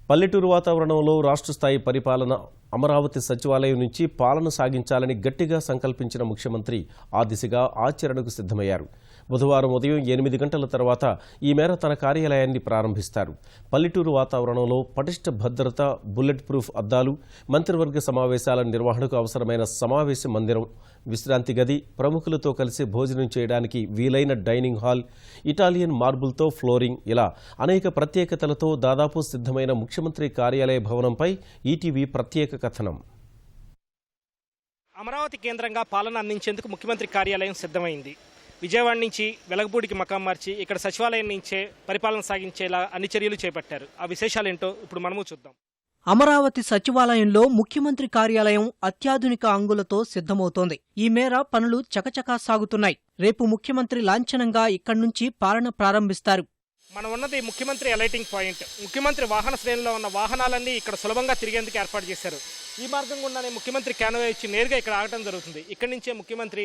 పల్లెటూరు వాతావరణంలో రాష్ట్ర స్థాయి పరిపాలన అమరావతి సచివాలయం నుంచి పాలన సాగించాలని గట్టిగా సంకల్పించిన ముఖ్యమంత్రి ఆ దిశగా ఆచరణకు సిద్ధమయ్యారు. బుధవారం ఉదయం 8 గంటల తర్వాత ఈ మేర తన కార్యాలయాన్ని ప్రారంభిస్తారు. పల్లెటూరు వాతావరణంలో పటిష్ట భద్రత, బుల్లెట్ ప్రూఫ్ అద్దాలు, మంత్రివర్గ సమావేశాల నిర్వహణకు అవసరమైన సమావేశ మందిరం, విశ్రాంతి గది, ప్రముఖులతో కలిసి భోజనం చేయడానికి వీలైన డైనింగ్ హాల్, ఇటాలియన్ మార్బుల్తో ఫ్లోరింగ్, ఇలా అనేక ప్రత్యేకతలతో దాదాపు సిద్ధమైన ముఖ్యమంత్రి కార్యాలయ భవనంపై ఈటీవీ ప్రత్యేక కథనం. అమరావతి కేంద్రంగా పాలన అందించేందుకు ముఖ్యమంత్రి కార్యాలయం సిద్ధమైంది. విజయవాడ నుంచి వెలగపూడికి మకాం మార్చి ఇక్కడ సచివాలయం నుంచే పరిపాలన సాగించేలా అన్ని చర్యలు చేపట్టారు. ఆ విశేషాలేంటో ఇప్పుడు మనము చూద్దాం. అమరావతి సచివాలయంలో ముఖ్యమంత్రి కార్యాలయం అత్యాధునిక అంగులతో సిద్ధమవుతోంది. ఈ మేర పనులు చకచకా సాగుతున్నాయి. రేపు ముఖ్యమంత్రి లాంఛనంగా ఇక్కడి నుంచి పాలన ప్రారంభిస్తారు. మనం ఉన్నది ముఖ్యమంత్రి అలైటింగ్ పాయింట్. ముఖ్యమంత్రి వాహన శ్రేణిలో ఉన్న వాహనాలన్నీ ఇక్కడ సులభంగా తిరిగేందుకు ఏర్పాటు చేశారు. ఈ మార్గం గుండానే ముఖ్యమంత్రి క్యాన్వే ఇచ్చి నేరుగా ఇక్కడ ఆగటం జరుగుతుంది. ఇక్కడి నుంచే ముఖ్యమంత్రి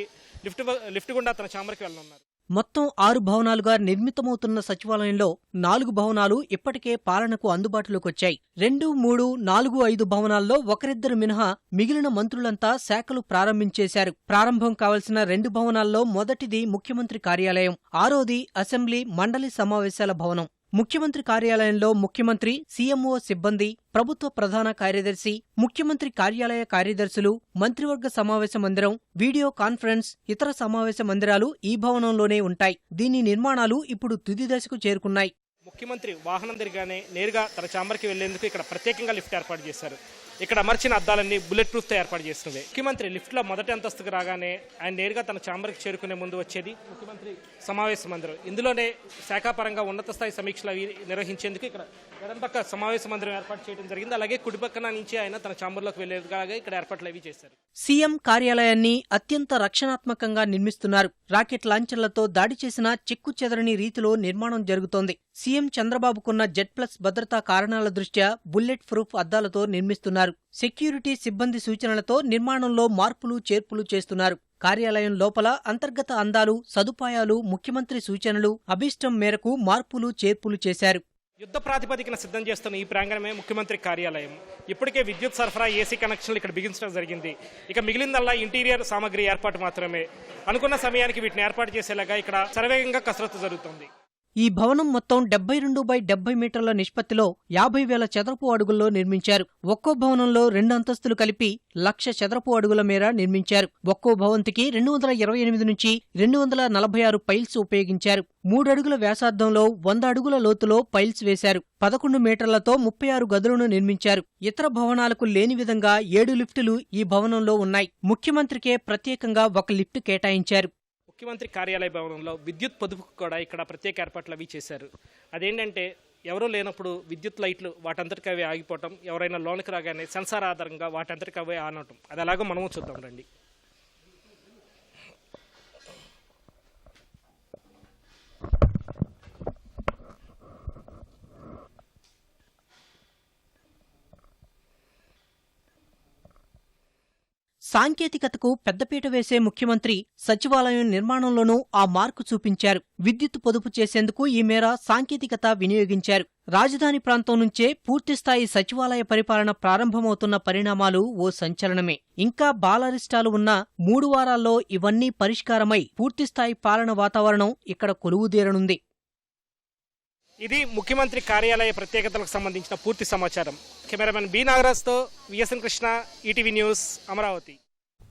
లిఫ్ట్ గుండా తన ఛాంబర్కి వెళ్లనున్నారు. మొత్తం 6 భవనాలుగా నిర్మితమవుతున్న సచివాలయంలో 4 భవనాలు ఇప్పటికే పాలనకు అందుబాటులోకి వచ్చాయి. 2, 3, 4, 5 భవనాల్లో ఒకరిద్దరు మినహా మిగిలిన మంత్రులంతా శాఖలు ప్రారంభించేశారు. ప్రారంభం కావలసిన 2 భవనాల్లో మొదటిది ముఖ్యమంత్రి కార్యాలయం, 6వది అసెంబ్లీ మండలి సమావేశాల భవనం. ముఖ్యమంత్రి కార్యాలయంలో ముఖ్యమంత్రి, సీఎంఓ సిబ్బంది, ప్రభుత్వ ప్రధాన కార్యదర్శి, ముఖ్యమంత్రి కార్యాలయ కార్యదర్శులు, మంత్రివర్గ సమావేశ మందిరం, వీడియో కాన్ఫరెన్స్, ఇతర సమావేశ మందిరాలు ఈ భవనంలోనే ఉంటాయి. దీని నిర్మాణాలు ఇప్పుడు తుది దశకు చేరుకున్నాయి. ముఖ్యమంత్రి వాహనం తిరిగానే నేరుగా తన ఛాంబర్కి వెళ్లేందుకు ఇక్కడ ప్రత్యేకంగా లిఫ్ట్ ఏర్పాటు చేశారు. ఇక్కడ అమర్చిన అద్దాలన్నీ బుల్లెట్ ప్రూఫ్తో ఏర్పాటు చేస్తున్నది. ముఖ్యమంత్రి లిఫ్ట్లో మొదటి అంతస్తుకు రాగానే ఆయన నేరుగా తన ఛాంబర్కి చేరుకునే ముందు వచ్చేది ముఖ్యమంత్రి సమావేశ మందిరం. ఇందులోనే శాఖాపరంగా ఉన్నత స్థాయి సమీక్షలు అవి నిర్వహించేందుకు ఇక్కడ ఎడంపక్క సమావేశ మందిరం ఏర్పాటు చేయడం జరిగింది. అలాగే కుడిపక్కన నుంచి ఆయన తన ఛాంబర్లోకి వెళ్లేదిగా ఇక్కడ ఏర్పాట్లు అవి చేశారు. సీఎం కార్యాలయాన్ని అత్యంత రక్షణాత్మకంగా నిర్మిస్తున్నారు. రాకెట్ లాంచర్లతో దాడి చేసిన చెక్కు చెదరని రీతిలో నిర్మాణం జరుగుతోంది. సీఎం చంద్రబాబుకున్న జెడ్+ భద్రతా కారణాల దృష్ట్యా బుల్లెట్ ప్రూఫ్ అద్దాలతో నిర్మిస్తున్నారు. సెక్యూరిటీ సిబ్బంది సూచనలతో నిర్మాణంలో మార్పులు చేర్పులు చేస్తున్నారు. కార్యాలయం లోపల అంతర్గత అందాలు, సదుపాయాలు, ముఖ్యమంత్రి సూచనలు, అభీష్టం మేరకు మార్పులు చేర్పులు చేశారు. యుద్ధ ప్రాతిపదికన సిద్ధం చేస్తున్న ఈ ప్రాంగణమే ముఖ్యమంత్రి కార్యాలయం. ఇప్పటికే విద్యుత్ సరఫరా, ఏసీ కనెక్షన్లు ఇక్కడ బిగించడం జరిగింది. ఇక మిగిలిందల్లా ఇంటీరియర్ సామగ్రి ఏర్పాటు మాత్రమే. అనుకున్న సమయానికి వీటిని ఏర్పాటు చేసేలాగా ఇక్కడ శరవేగంగా కసరత్తు జరుగుతుంది. ఈ భవనం మొత్తం 72x70 మీటర్ల నిష్పత్తిలో 50,000 చదరపు అడుగుల్లో నిర్మించారు. ఒక్కో భవనంలో 2 అంతస్తులు కలిపి 1,00,000 చదరపు అడుగుల మేర నిర్మించారు. ఒక్కో భవంతికి 228 నుంచి 246 పైల్స్ ఉపయోగించారు. 3 అడుగుల వ్యాసార్థంలో 100 అడుగుల లోతులో పైల్స్ వేశారు. 11 మీటర్లతో 36 గదులను నిర్మించారు. ఇతర భవనాలకు లేని విధంగా 7 లిఫ్టులు ఈ భవనంలో ఉన్నాయి. ముఖ్యమంత్రికే ప్రత్యేకంగా ఒక లిఫ్ట్ కేటాయించారు. ముఖ్యమంత్రి కార్యాలయ భవనంలో విద్యుత్ పొదుపుకు కూడా ఇక్కడ ప్రత్యేక ఏర్పాట్లు అవి చేశారు. అదేంటంటే ఎవరూ లేనప్పుడు విద్యుత్ లైట్లు వాటంతటికి అవే ఆగిపోవటం, ఎవరైనా లోనికి రాగానే సెన్సార్ ఆధారంగా వాటంతటికి అవే ఆన్ అవటం. అది అలాగో మనము చూద్దాం రండి. సాంకేతికతకు పెద్దపీట వేసే ముఖ్యమంత్రి సచివాలయం నిర్మాణంలోనూ ఆ మార్కు చూపించారు. విద్యుత్ పొదుపు చేసేందుకు ఈ మేర సాంకేతికత వినియోగించారు. రాజధాని ప్రాంతం నుంచే పూర్తిస్థాయి సచివాలయ పరిపాలన ప్రారంభమవుతున్న పరిణామాలు ఓ సంచలనమే. ఇంకా బాలరిష్టాలు ఉన్న 3 వారాల్లో ఇవన్నీ పరిష్కారమై పూర్తిస్థాయి పాలన వాతావరణం ఇక్కడ కొలువుదీరనుంది. ఇది ముఖ్యమంత్రి కార్యాలయ ప్రత్యేకతలకు సంబంధించిన పూర్తి సమాచారం. కెమెరామెన్ బి నాగరాజ్తో VSN Krishna, ETV news, Amaravati.